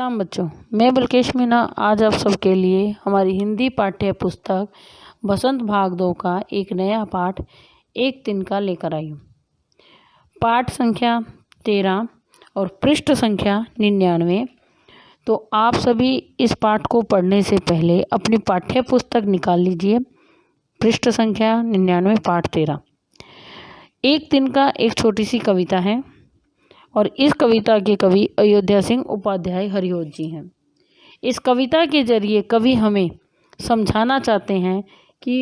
प्रणाम बच्चों, मैं बलकेश मीना आज आप सबके लिए हमारी हिंदी पाठ्य पुस्तक बसंत भाग 2 का एक नया पाठ एक तिनका लेकर आई हूँ। पाठ संख्या 13 और पृष्ठ संख्या 99। तो आप सभी इस पाठ को पढ़ने से पहले अपनी पाठ्य पुस्तक निकाल लीजिए। पृष्ठ संख्या 99, पाठ 13। एक तिनका एक छोटी सी कविता है और इस कविता के कवि अयोध्या सिंह उपाध्याय हरिऔध जी हैं। इस कविता के जरिए कवि हमें समझाना चाहते हैं कि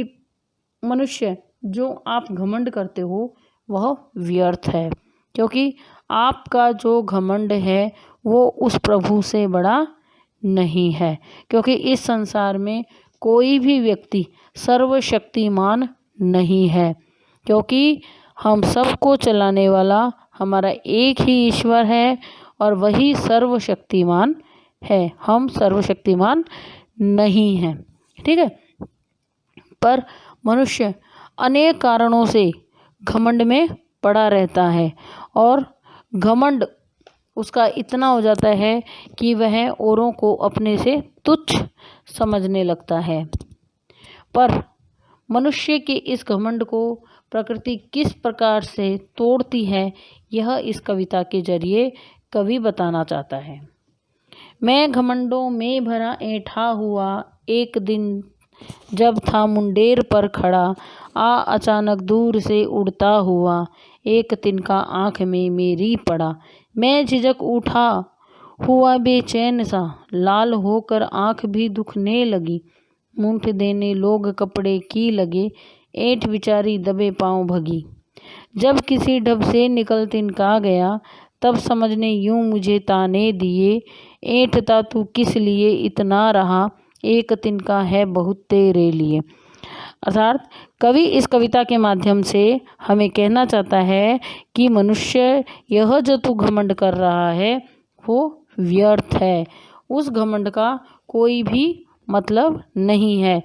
मनुष्य जो आप घमंड करते हो वह व्यर्थ है, क्योंकि आपका जो घमंड है वो उस प्रभु से बड़ा नहीं है। क्योंकि इस संसार में कोई भी व्यक्ति सर्वशक्तिमान नहीं है, क्योंकि हम सबको चलाने वाला हमारा एक ही ईश्वर है और वही सर्वशक्तिमान है। हम सर्वशक्तिमान नहीं हैं, ठीक है। पर मनुष्य अनेक कारणों से घमंड में पड़ा रहता है और घमंड उसका इतना हो जाता है कि वह औरों को अपने से तुच्छ समझने लगता है। पर मनुष्य के इस घमंड को प्रकृति किस प्रकार से तोड़ती है, यह इस कविता के जरिए कवि बताना चाहता है। मैं घमंडों में भरा ऐंठा हुआ, एक दिन जब था मुंडेर पर खड़ा, अचानक दूर से उड़ता हुआ, एक तिनका आँख में मेरी पड़ा। मैं झिझक उठा हुआ बेचैन सा, लाल होकर आँख भी दुखने लगी। मूंठ देने लोग कपड़े की लगे, ऐंठ बिचारी दबे पाँव भगी। जब किसी ढब से निकल तिनका गया, तब समझने यूं मुझे ताने दिए, ऐंठता तू किस लिए इतना रहा, एक तिनका है बहुत तेरे लिए। अर्थात कवि इस कविता के माध्यम से हमें कहना चाहता है कि मनुष्य यह जो तू घमंड कर रहा है वो व्यर्थ है। उस घमंड का कोई भी मतलब नहीं है।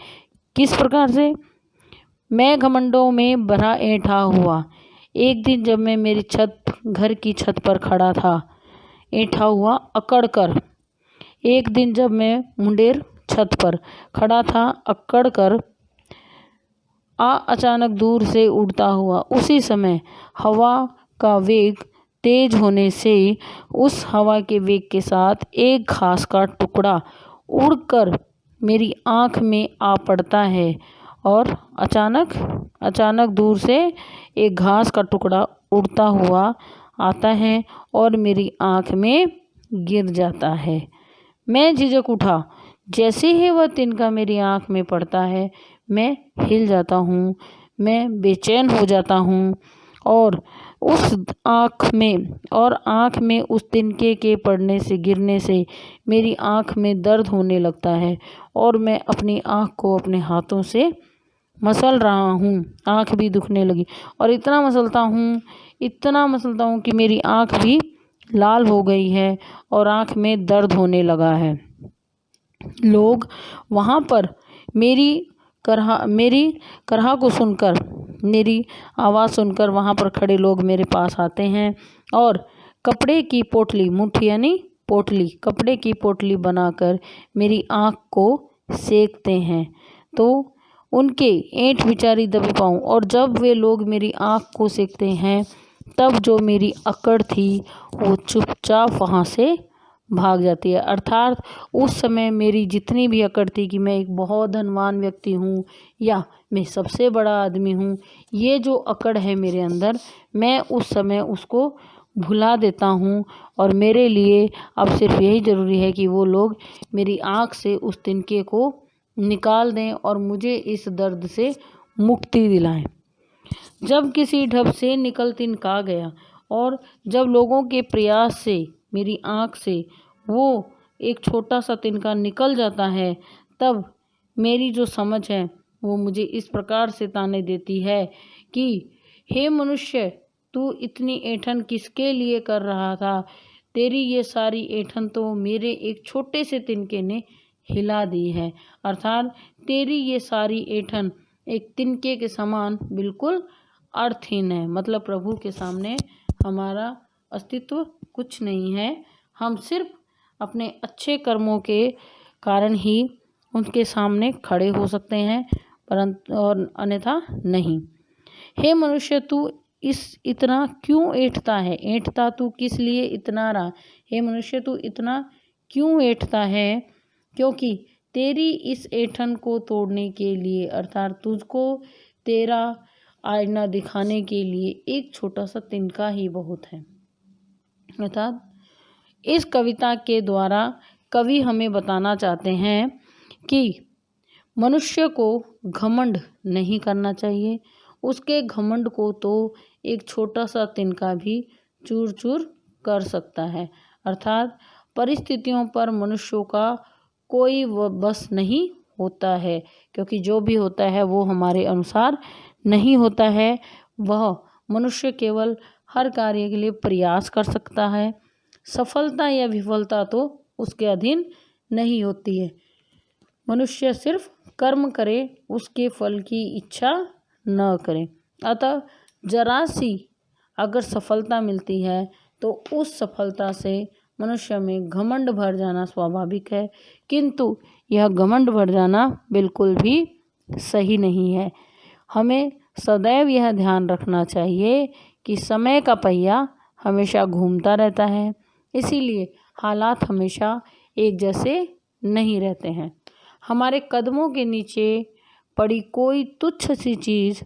किस प्रकार से? मैं घमंडों में भरा ऐंठा हुआ, एक दिन जब मैं मेरी घर की छत पर खड़ा था, ऐंठा हुआ अकड़ कर। एक दिन जब मैं मुंडेर छत पर खड़ा था अकड़ कर, अचानक दूर से उड़ता हुआ, उसी समय हवा का वेग तेज होने से उस हवा के वेग के साथ एक घास का टुकड़ा उड़कर मेरी आँख में आ पड़ता है और अचानक दूर से एक घास का टुकड़ा उड़ता हुआ आता है और मेरी आँख में गिर जाता है। मैं झिझक उठा, जैसे ही वह तिनका मेरी आँख में पड़ता है मैं हिल जाता हूँ, मैं बेचैन हो जाता हूँ और आँख में उस तिनके के पड़ने से, गिरने से मेरी आँख में दर्द होने लगता है और मैं अपनी आँख को अपने हाथों से मसल रहा हूँ। आँख भी दुखने लगी और इतना मसलता हूँ कि मेरी आँख भी लाल हो गई है और आँख में दर्द होने लगा है। लोग वहाँ पर मेरी करहा को सुनकर, मेरी आवाज़ सुनकर वहाँ पर खड़े लोग मेरे पास आते हैं और कपड़े की पोटली, मुट्ठी यानी पोटली, कपड़े की पोटली बनाकर मेरी आँख को सेकते हैं। तो उनके ऐंठ बिचारी दबे पाँव, और जब वे लोग मेरी आँख को सेकते हैं तब जो मेरी अकड़ थी वो चुपचाप वहाँ से भाग जाती है। अर्थात उस समय मेरी जितनी भी अकड़ थी कि मैं एक बहुत धनवान व्यक्ति हूँ या मैं सबसे बड़ा आदमी हूँ, ये जो अकड़ है मेरे अंदर, मैं उस समय उसको भुला देता हूँ और मेरे लिए अब सिर्फ यही ज़रूरी है कि वो लोग मेरी आँख से उस तिनके को निकाल दें और मुझे इस दर्द से मुक्ति दिलाएं। जब किसी ढब से निकल तिनका गया और जब लोगों के प्रयास से मेरी आँख से वो एक छोटा सा तिनका निकल जाता है, तब मेरी जो समझ है वो मुझे इस प्रकार से ताने देती है कि हे मनुष्य, तू इतनी ऐंठन किसके लिए कर रहा था? तेरी ये सारी ऐंठन तो मेरे एक छोटे से तिनके ने हिला दी है। अर्थात तेरी ये सारी ऐंठन एक तिनके के समान बिल्कुल अर्थहीन है। मतलब प्रभु के सामने हमारा अस्तित्व कुछ नहीं है। हम सिर्फ अपने अच्छे कर्मों के कारण ही उनके सामने खड़े हो सकते हैं, परंतु और अन्यथा नहीं। हे मनुष्य, तू इतना क्यों ऐंठता है? ऐंठता तू किस लिए इतना रहा? हे मनुष्य, तू इतना क्यों ऐंठता है? क्योंकि तेरी इस ऐंठन को तोड़ने के लिए, अर्थात तुझको तेरा आईना दिखाने के लिए एक छोटा सा तिनका ही बहुत है। अर्थात इस कविता के द्वारा कवि हमें बताना चाहते हैं कि मनुष्य को घमंड नहीं करना चाहिए। उसके घमंड को तो एक छोटा सा तिनका भी चूर चूर कर सकता है। अर्थात परिस्थितियों पर मनुष्यों का कोई बस नहीं होता है, क्योंकि जो भी होता है वो हमारे अनुसार नहीं होता है। वह मनुष्य केवल हर कार्य के लिए प्रयास कर सकता है। सफलता या विफलता तो उसके अधीन नहीं होती है। मनुष्य सिर्फ कर्म करे, उसके फल की इच्छा न करे। अतः जरा सी अगर सफलता मिलती है तो उस सफलता से मनुष्य में घमंड भर जाना स्वाभाविक है, किंतु यह घमंड भर जाना बिल्कुल भी सही नहीं है। हमें सदैव यह ध्यान रखना चाहिए कि समय का पहिया हमेशा घूमता रहता है, इसीलिए हालात हमेशा एक जैसे नहीं रहते हैं। हमारे कदमों के नीचे पड़ी कोई तुच्छ सी चीज़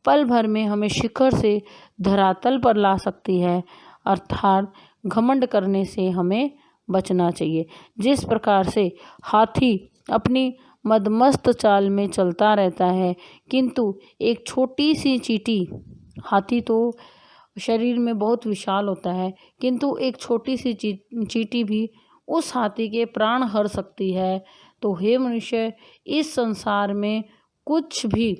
पल भर में हमें शिखर से धरातल पर ला सकती है। अर्थात घमंड करने से हमें बचना चाहिए। जिस प्रकार से हाथी अपनी मदमस्त चाल में चलता रहता है, किंतु एक छोटी सी चींटी, हाथी तो शरीर में बहुत विशाल होता है, किंतु एक छोटी सी चींटी भी उस हाथी के प्राण हर सकती है। तो हे मनुष्य, इस संसार में कुछ भी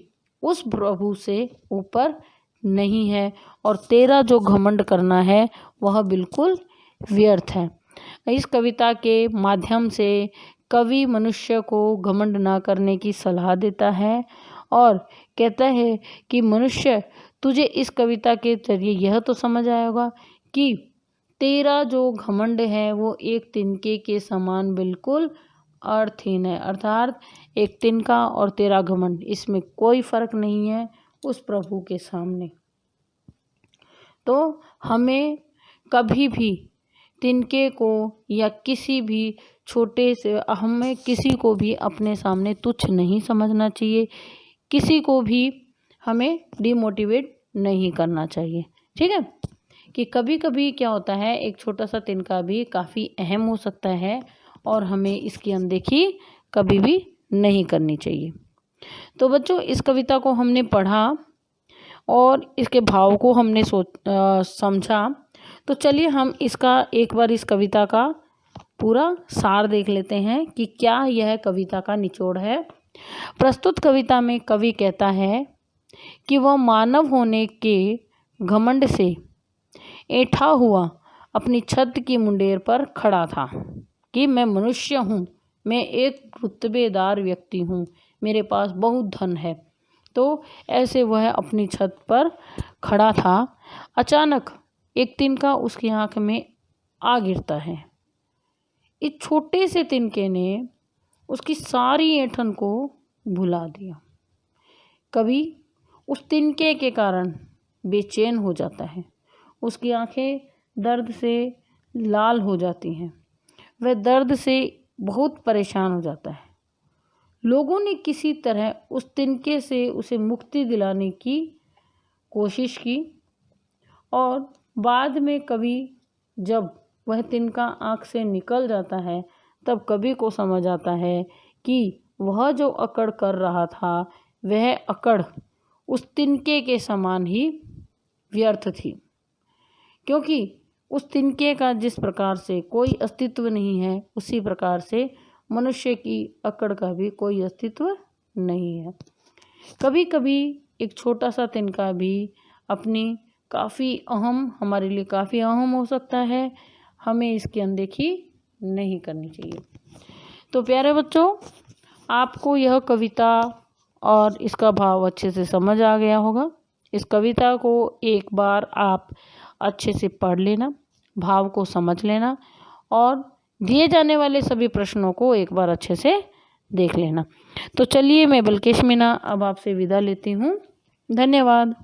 उस प्रभु से ऊपर नहीं है, और तेरा जो घमंड करना है वह बिल्कुल व्यर्थ है। इस कविता के माध्यम से कवि मनुष्य को घमंड ना करने की सलाह देता है और कहता है कि मनुष्य, तुझे इस कविता के जरिए यह तो समझ आया होगा कि तेरा जो घमंड है वो एक तिनके के समान बिल्कुल अर्थहीन है। अर्थात एक तिनका और तेरा घमंड, इसमें कोई फर्क नहीं है उस प्रभु के सामने। तो हमें कभी भी तिनके को या किसी भी छोटे से, हमें किसी को भी अपने सामने तुच्छ नहीं समझना चाहिए, किसी को भी हमें डिमोटिवेट नहीं करना चाहिए। ठीक है, कि कभी कभी क्या होता है, एक छोटा सा तिनका भी काफ़ी अहम हो सकता है और हमें इसकी अनदेखी कभी भी नहीं करनी चाहिए। तो बच्चों, इस कविता को हमने पढ़ा और इसके भाव को हमने समझा। तो चलिए हम इसका एक बार इस कविता का पूरा सार देख लेते हैं कि क्या यह कविता का निचोड़ है। प्रस्तुत कविता में कवि कहता है कि वह मानव होने के घमंड से ऐंठा हुआ अपनी छत की मुंडेर पर खड़ा था कि मैं मनुष्य हूँ, मैं एक रुतबेदार व्यक्ति हूँ, मेरे पास बहुत धन है। तो ऐसे वह अपनी छत पर खड़ा था। अचानक एक तिनका उसकी आंख में आ गिरता है। इस छोटे से तिनके ने उसकी सारी ऐंठन को भुला दिया। कवि उस तिनके के कारण बेचैन हो जाता है, उसकी आंखें दर्द से लाल हो जाती हैं, वह दर्द से बहुत परेशान हो जाता है। लोगों ने किसी तरह उस तिनके से उसे मुक्ति दिलाने की कोशिश की और बाद में कवि, जब वह तिनका आँख से निकल जाता है, तब कवि को समझ आता है कि वह जो अकड़ कर रहा था वह अकड़ उस तिनके के समान ही व्यर्थ थी, क्योंकि उस तिनके का जिस प्रकार से कोई अस्तित्व नहीं है, उसी प्रकार से मनुष्य की अकड़ का भी कोई अस्तित्व नहीं है। कभी कभी एक छोटा सा तिनका भी अपनी हमारे लिए काफ़ी अहम हो सकता है, हमें इसकी अनदेखी नहीं करनी चाहिए। तो प्यारे बच्चों, आपको यह कविता और इसका भाव अच्छे से समझ आ गया होगा। इस कविता को एक बार आप अच्छे से पढ़ लेना, भाव को समझ लेना और दिए जाने वाले सभी प्रश्नों को एक बार अच्छे से देख लेना। तो चलिए, मैं बल्केश मीना अब आपसे विदा लेती हूँ। धन्यवाद।